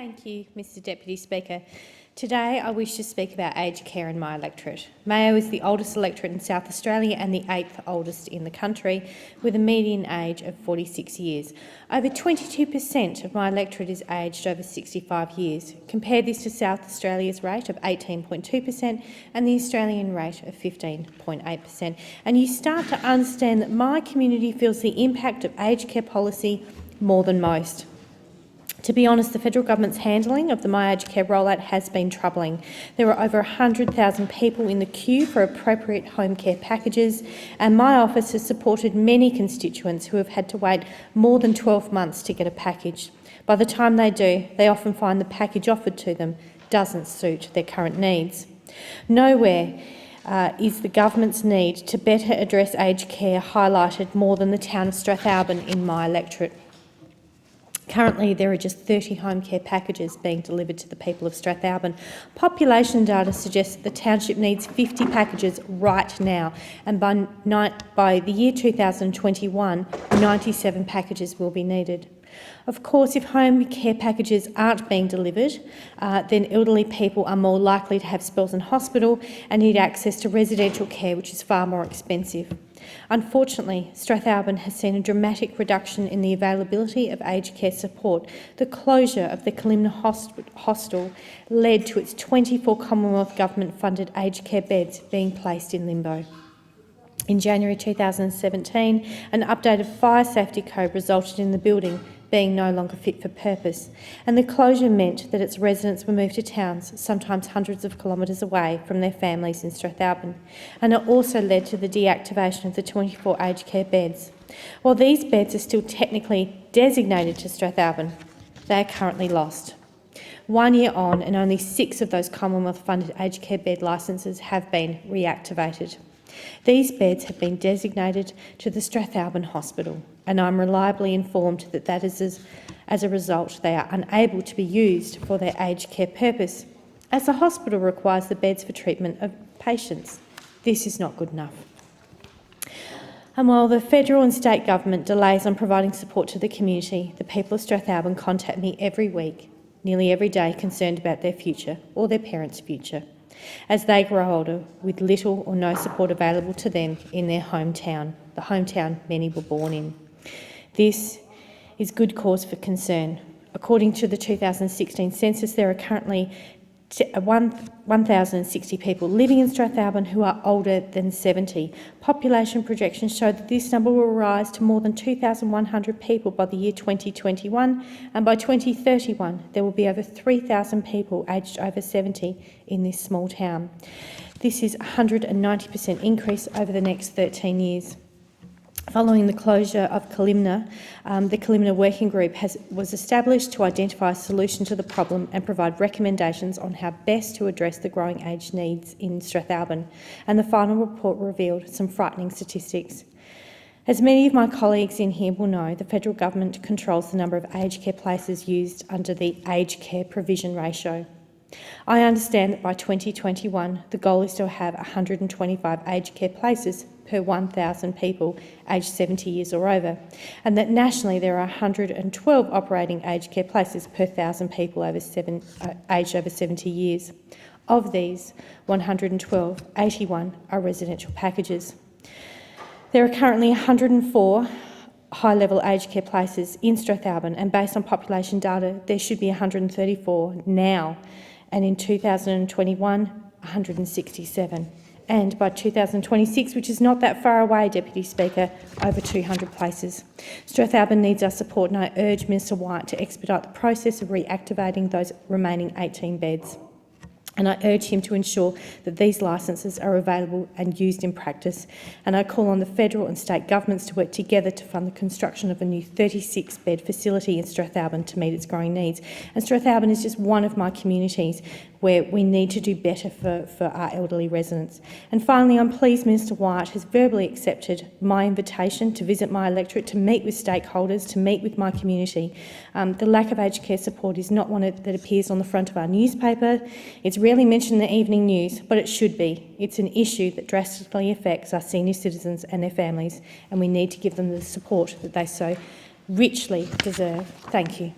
Thank you, Mr Deputy Speaker. Today I wish to speak about aged care in my electorate. Mayo is the oldest electorate in South Australia and the 8th oldest in the country, with a median age of 46 years. Over 22% of my electorate is aged over 65 years. Compare this to South Australia's rate of 18.2% and the Australian rate of 15.8%, and you start to understand that my community feels the impact of aged care policy more than most. To be honest, the federal government's handling of the My Aged Care rollout has been troubling. There are over 100,000 people in the queue for appropriate home care packages, and my office has supported many constituents who have had to wait more than 12 months to get a package. By the time they do, they often find the package offered to them doesn't suit their current needs. Nowhere is the government's need to better address aged care highlighted more than the town of Strathalbyn in my electorate. Currently, there are just 30 home care packages being delivered to the people of Strathalbyn. Population data suggests that the township needs 50 packages right now, and by the year 2021, 97 packages will be needed. Of course, if home care packages aren't being delivered, then elderly people are more likely to have spells in hospital and need access to residential care, which is far more expensive. Unfortunately, Strathalbyn has seen a dramatic reduction in the availability of aged care support. The closure of the Kalimna hostel led to its 24 Commonwealth Government-funded aged care beds being placed in limbo. In January 2017, an updated fire safety code resulted in the building being no longer fit for purpose, and the closure meant that its residents were moved to towns, sometimes hundreds of kilometres away from their families in Strathalbyn, and it also led to the deactivation of the 24 aged care beds. While these beds are still technically designated to Strathalbyn, they are currently lost. 1 year on, and only 6 of those Commonwealth-funded aged care bed licences have been reactivated. These beds have been designated to the Strathalbyn Hospital, and I'm reliably informed that as a result they are unable to be used for their aged care purpose, as the hospital requires the beds for treatment of patients. This is not good enough. And while the federal and state government delays on providing support to the community, the people of Strathalbyn contact me every week, nearly every day, concerned about their future or their parents' future, as they grow older with little or no support available to them in their hometown, the hometown many were born in. This is good cause for concern. According to the 2016 census, there are currently 1,060 people living in Strathalbyn who are older than 70. Population projections show that this number will rise to more than 2,100 people by the year 2021, and by 2031 there will be over 3,000 people aged over 70 in this small town. This is a 190% increase over the next 13 years. Following the closure of Kalimna, the Kalimna Working Group was established to identify a solution to the problem and provide recommendations on how best to address the growing age needs in Strathalbyn, and the final report revealed some frightening statistics. As many of my colleagues in here will know, the federal government controls the number of aged care places used under the aged care provision ratio. I understand that by 2021, the goal is to have 125 aged care places per 1,000 people aged 70 years or over, and that nationally there are 112 operating aged care places per 1,000 people aged over 70 years. Of these 112, 81 are residential packages. There are currently 104 high-level aged care places in Strathalbyn, and based on population data, there should be 134 now, and in 2021, 167. And by 2026, which is not that far away, Deputy Speaker, over 200 places. Strathalbyn needs our support, and I urge Minister White to expedite the process of reactivating those remaining 18 beds. And I urge him to ensure that these licences are available and used in practice. And I call on the federal and state governments to work together to fund the construction of a new 36-bed facility in Strathalbyn to meet its growing needs. And Strathalbyn is just one of my communities where we need to do better for our elderly residents. And finally, I'm pleased Minister White has verbally accepted my invitation to visit my electorate, to meet with stakeholders, to meet with my community. The lack of aged care support is not one that appears on the front of our newspaper. It's rarely mentioned in the evening news, but it should be. It's an issue that drastically affects our senior citizens and their families, and we need to give them the support that they so richly deserve. Thank you.